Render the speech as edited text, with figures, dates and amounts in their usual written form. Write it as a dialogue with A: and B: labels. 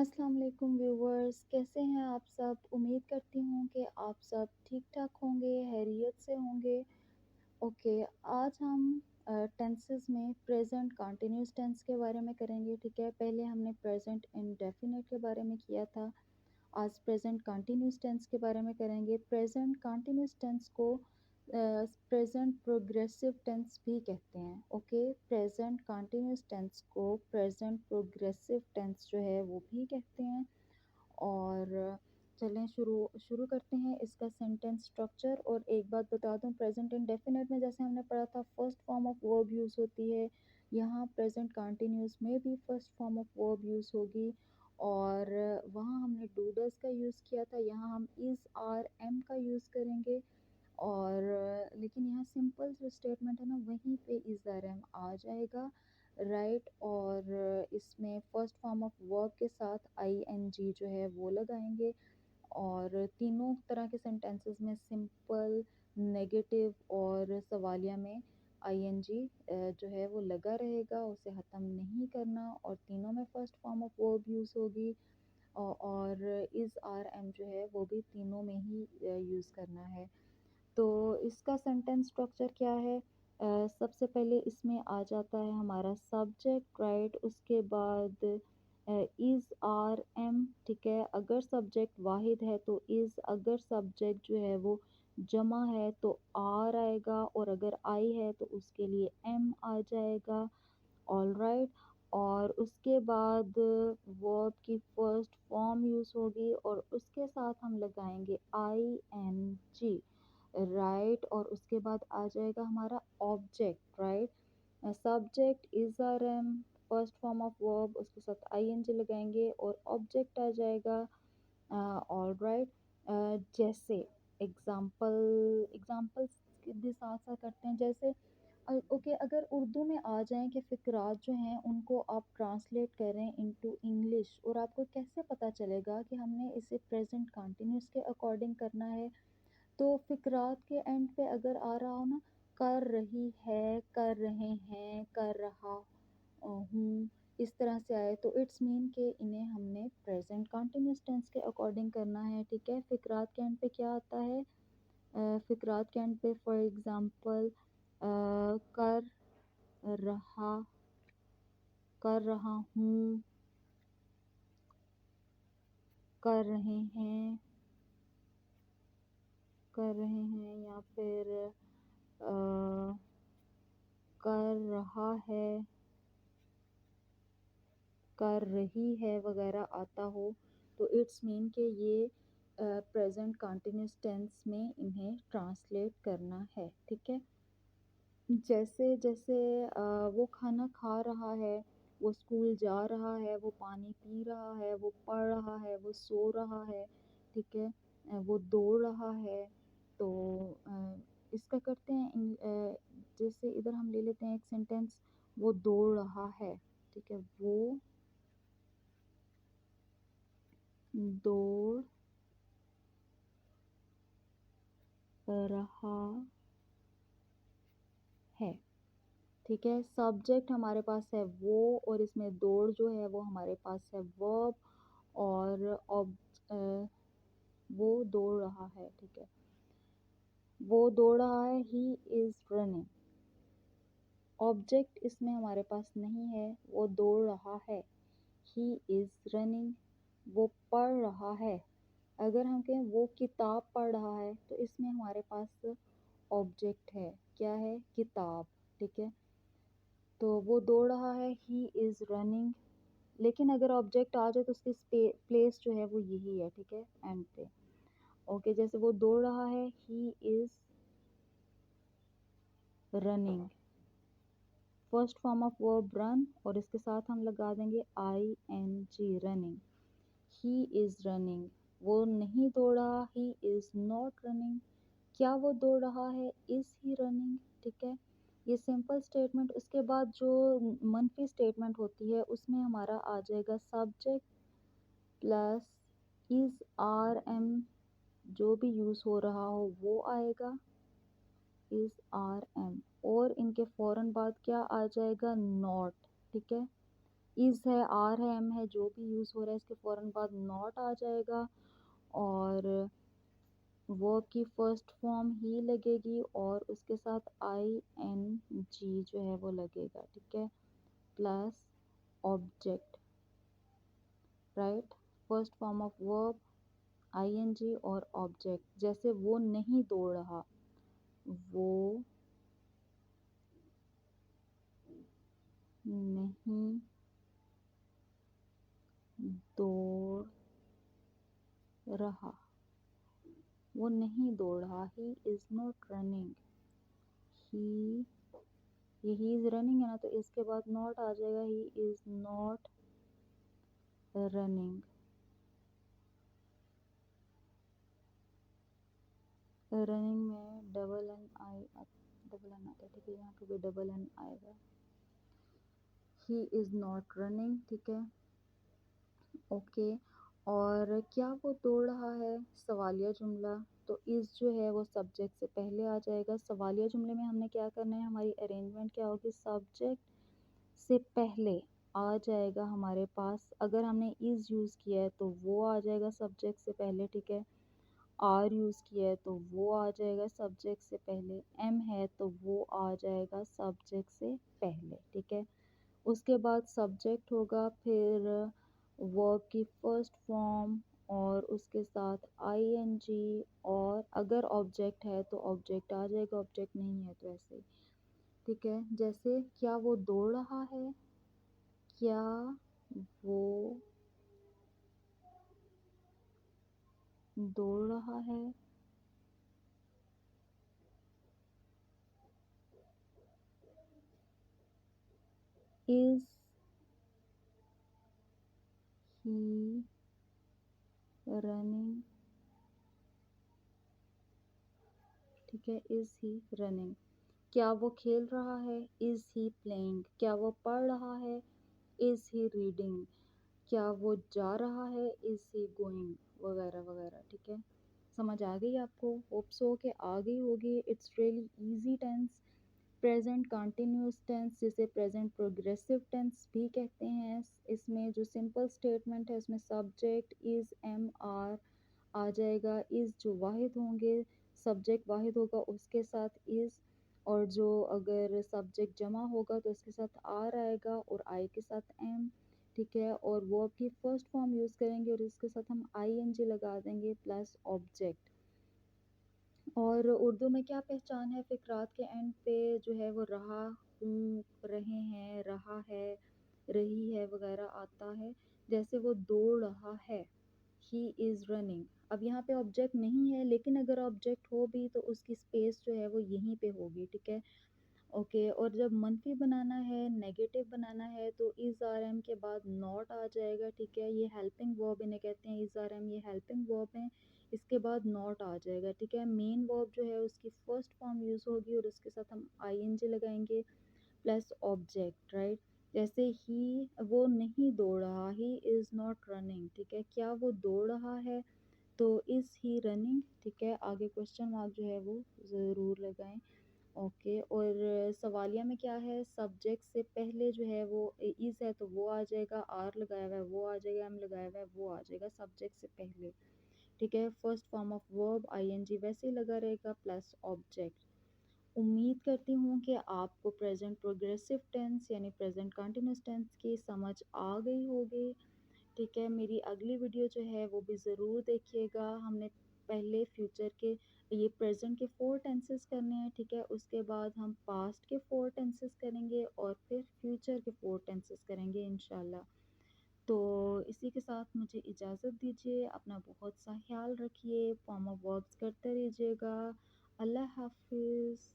A: अस्सलाम वालेकुम व्यूवर्स, कैसे हैं आप सब? उम्मीद करती हूँ कि आप सब ठीक-ठाक होंगे, खैरियत से होंगे। ओके, आज हम टेंसेस में प्रेज़ेंट कंटीन्यूअस टेंस के बारे में करेंगे, ठीक है? पहले हमने प्रेज़ेंट इंडेफ़िनिट के बारे में किया था, आज प्रेज़ेंट कंटीन्यूअस टेंस के बारे में करेंगे। प्रेज़ेंट कंटीन्यूअस टेंस को प्रेज़ेंट प्रोग्रेसिव टेंस भी कहते हैं, ओके? प्रेज़ेंट कंटीन्यूअस टेंस को प्रेज़ेंट प्रोग्रेसिव टेंस जो है वो भी कहते हैं। और चलें शुरू शुरू करते हैं इसका सेंटेंस स्ट्रक्चर। और एक बात बता दूं, प्रेजेंट इंडेफिनिट में जैसे हमने पढ़ा था first form of verb use होती है, यहाँ प्रेजेंट कंटिन्यूस में भी first form of verb use होगी। और वहाँ हमने डूडल्स का यूज़ किया था, यहाँ हम इज़ आर एम का यूज़ करेंगे। और लेकिन यहाँ सिंपल जो स्टेटमेंट है ना वहीं पे इज़ आर एम आ जाएगा, राइट। और इसमें फर्स्ट फॉर्म ऑफ वर्ब के साथ आई एन जी जो है वो लगाएंगे। और तीनों तरह के सेंटेंसेस में सिंपल, नेगेटिव और सवालिया में आई एन जी जो है वो लगा रहेगा, उसे ख़त्म नहीं करना। और तीनों में first form of verb use होगी। और इज़ आर एम जो है वो भी तीनों में ही यूज़ करना है। तो इसका सेंटेंस स्ट्रक्चर क्या है? सबसे पहले इसमें आ जाता है हमारा सब्जेक्ट, राइट। उसके बाद इज़ आर एम, ठीक है। अगर सब्जेक्ट वाहिद है तो इज़, अगर सब्जेक्ट जो है वो जमा है तो आर आएगा, और अगर आई है तो उसके लिए एम आ जाएगा, ऑल राइट। और उसके बाद वर्ब की फर्स्ट फॉर्म यूज़ होगी और उसके साथ हम लगाएंगे आई एन जी, राइट। और उसके बाद आ जाएगा हमारा object, right. Subject is are am, first form of verb, उसके साथ आई एन जी लगाएंगे और ऑब्जेक्ट आ जाएगा, ऑल राइट। जैसे एग्जाम्पल्स के साथ साथ करते हैं। जैसे ओके, अगर उर्दू में आ जाएं कि फ़िक्रात जो हैं उनको आप ट्रांसलेट करें इनटू इंग्लिश, और आपको कैसे पता चलेगा कि हमने इसे प्रेजेंट कंटिन्यूस के अकॉर्डिंग करना है? तो फ़िक्रात के एंड पे अगर आ रहा हो ना, कर रही है, कर रहे हैं, कर रहा हूँ, इस तरह से आए तो इट्स मीन कि इन्हें हमने प्रेजेंट कंटिन्यूस टेंस के अकॉर्डिंग करना है, ठीक है। फ़िक्रात के एंड पे क्या आता है? फ़िक्रात के एंड पे फॉर एग्ज़ाम्पल कर रहा, कर रहा हूँ, कर रहे हैं, कर रहे हैं, या फिर कर रहा है, कर रही है वगैरह आता हो, तो इट्स मीन कि ये प्रेजेंट कंटिन्यूस टेंस में इन्हें ट्रांसलेट करना है, ठीक है। जैसे जैसे वो खाना खा रहा है, वो स्कूल जा रहा है, वो पानी पी रहा है, वो पढ़ रहा है, वो सो रहा है, ठीक है। वो दौड़ रहा है। तो इसका करते हैं जैसे इधर हम ले लेते हैं एक सेंटेंस, वो दौड़ रहा है, ठीक है। वो दौड़ रहा है, ठीक है। सब्जेक्ट हमारे पास है वो, और इसमें दौड़ जो है वो हमारे पास है वर्ब। और अ, वो दौड़ रहा है, ठीक है। वो दौड़ रहा है, ही इज़ रनिंग। ऑब्जेक्ट इसमें हमारे पास नहीं है, वो दौड़ रहा है, ही इज़ रनिंग। वो पढ़ रहा है, अगर हम कहें वो किताब पढ़ रहा है तो इसमें हमारे पास ऑब्जेक्ट है, क्या है? किताब, ठीक है। तो वो दौड़ रहा है, ही इज़ रनिंग। लेकिन अगर ऑब्जेक्ट आ जाए तो उसकी प्लेस जो है वो यही है, ठीक है, एंड पे। ओके, जैसे वो दौड़ रहा है, he is running, first form of verb run, और इसके साथ हम लगा देंगे I N G, running. He is running, वो नहीं दौड़ा, ही इज़ नॉट रनिंग। क्या वो दौड़ रहा है? इज़ ही रनिंग, ठीक है। ये सिंपल स्टेटमेंट। उसके बाद जो मनफी स्टेटमेंट होती है उसमें हमारा आ जाएगा subject plus is are am, जो भी यूज़ हो रहा हो वो आएगा, इज़ आर एम। और इनके फ़ौरन बाद क्या आ जाएगा? नॉट, ठीक है। इज़ है, आर है, एम है, जो भी यूज़ हो रहा है इसके फ़ौरन बाद नॉट आ जाएगा और वर्ब की फर्स्ट फॉर्म ही लगेगी और उसके साथ आई एन जी जो है वो लगेगा, ठीक है, plus object, right. First form of verb I N G और ऑब्जेक्ट, जैसे वो नहीं दौड़ रहा, वो नहीं दौड़ रहा, वो नहीं दौड़ रहा, ही इज़ नॉट रनिंग, ही, ये ही इज़ रनिंग है ना, तो इसके बाद नॉट आ जाएगा, he is not running. Running में डबल एन आई, डबल एन आता है, ठीक है, यहाँ पे भी डबल एन आएगा। ही इज़ नॉट रनिंग, ठीक है, ओके। और क्या वो दौड़ रहा है, सवालिया जुमला, तो इज़ जो है वो सब्जेक्ट से पहले आ जाएगा। सवालिया जुमले में हमने क्या करना है, हमारी अरेंजमेंट क्या होगी, सब्जेक्ट से पहले आ जाएगा हमारे पास, अगर हमने इज़ यूज़ किया है तो वो आ जाएगा सब्जेक्ट से पहले, ठीक है। आर यूज़ किया है तो वो आ जाएगा सब्जेक्ट से पहले, एम है तो वो आ जाएगा सब्जेक्ट से पहले, ठीक है। उसके बाद सब्जेक्ट होगा, फिर वर्ब की फर्स्ट फॉर्म और उसके साथ आईएनजी, और अगर ऑब्जेक्ट है तो ऑब्जेक्ट आ जाएगा, ऑब्जेक्ट नहीं है तो ऐसे ही, ठीक है। जैसे क्या वो दौड़ रहा है, क्या वो दौड़ रहा है, इज ही रनिंग, ठीक है, इज ही रनिंग। क्या वो खेल रहा है, इज ही प्लेइंग। क्या वो पढ़ रहा है, इज ही रीडिंग। क्या वो जा रहा है, इज ही गोइंग, वगैरह वगैरह, ठीक है। समझ आ गई आपको, होप सो के आ गई होगी। It's really easy tense. Present continuous tense जिसे प्रेजेंट प्रोग्रेसिव टेंस भी कहते हैं, इसमें जो सिंपल स्टेटमेंट है उसमें सब्जेक्ट इज एम आर आ जाएगा। इज़ जो वाहिद होंगे, सब्जेक्ट वाहिद होगा उसके साथ इज़, और जो अगर सब्जेक्ट जमा होगा तो उसके साथ आर आएगा और आई के साथ एम, ठीक है। और वर्ब की फर्स्ट फॉर्म यूज़ करेंगे और इसके साथ हम आई एन जी लगा देंगे प्लस ऑब्जेक्ट। और उर्दू में क्या पहचान है, फ़िक्रात के एंड पे जो है वो रहा हूँ, रहे हैं, रहा है, रही है वगैरह आता है। जैसे वो दौड़ रहा है, ही इज़ रनिंग। अब यहाँ पे ऑब्जेक्ट नहीं है, लेकिन अगर ऑब्जेक्ट हो भी तो उसकी स्पेस जो है वो यहीं पे होगी, ठीक है, ओके। और जब मनफी बनाना है, नेगेटिव बनाना है, तो इज़ आर एम के बाद नॉट आ जाएगा, ठीक है। ये हेल्पिंग वर्ब इन्हें कहते हैं, इज़ आर एम ये हेल्पिंग वर्ब है, इसके बाद नॉट आ जाएगा, ठीक है। मेन वर्ब जो है उसकी फर्स्ट फॉर्म यूज़ होगी और उसके साथ हम आई एन जी लगाएंगे प्लस ऑब्जेक्ट, राइट। जैसे ही, वो नहीं दौड़ रहा, ही इज़ नॉट रनिंग, ठीक है। क्या वो दौड़ रहा है, तो इज़ ही रनिंग, ठीक है। आगे क्वेश्चन मार्क जो है वो ज़रूर लगाएं, ओके। और सवालिया में क्या है, सब्जेक्ट से पहले जो है वो इज़ है तो वो आ जाएगा, आर लगाया हुआ है वो आ जाएगा, एम लगाया हुआ है वो आ जाएगा सब्जेक्ट से पहले, ठीक है। First form of verb ING वैसे ही लगा रहेगा प्लस ऑब्जेक्ट। उम्मीद करती हूँ कि आपको प्रेजेंट प्रोग्रेसिव टेंस यानी प्रेजेंट कंटिन्यूस टेंस की समझ आ गई होगी, ठीक है। मेरी अगली वीडियो जो है वो भी ज़रूर देखिएगा। हमने पहले फ्यूचर के, ये प्रेजेंट के 4 टेंसेस करने हैं, ठीक है। उसके बाद हम पास्ट के 4 टेंसेस करेंगे और फिर फ्यूचर के 4 टेंसेस करेंगे इंशाल्लाह। तो इसी के साथ मुझे इजाज़त दीजिए, अपना बहुत सा ख्याल रखिए, फॉर्म ऑफ वर्ब्स करते रहिएगा। अल्लाह हाफिज़।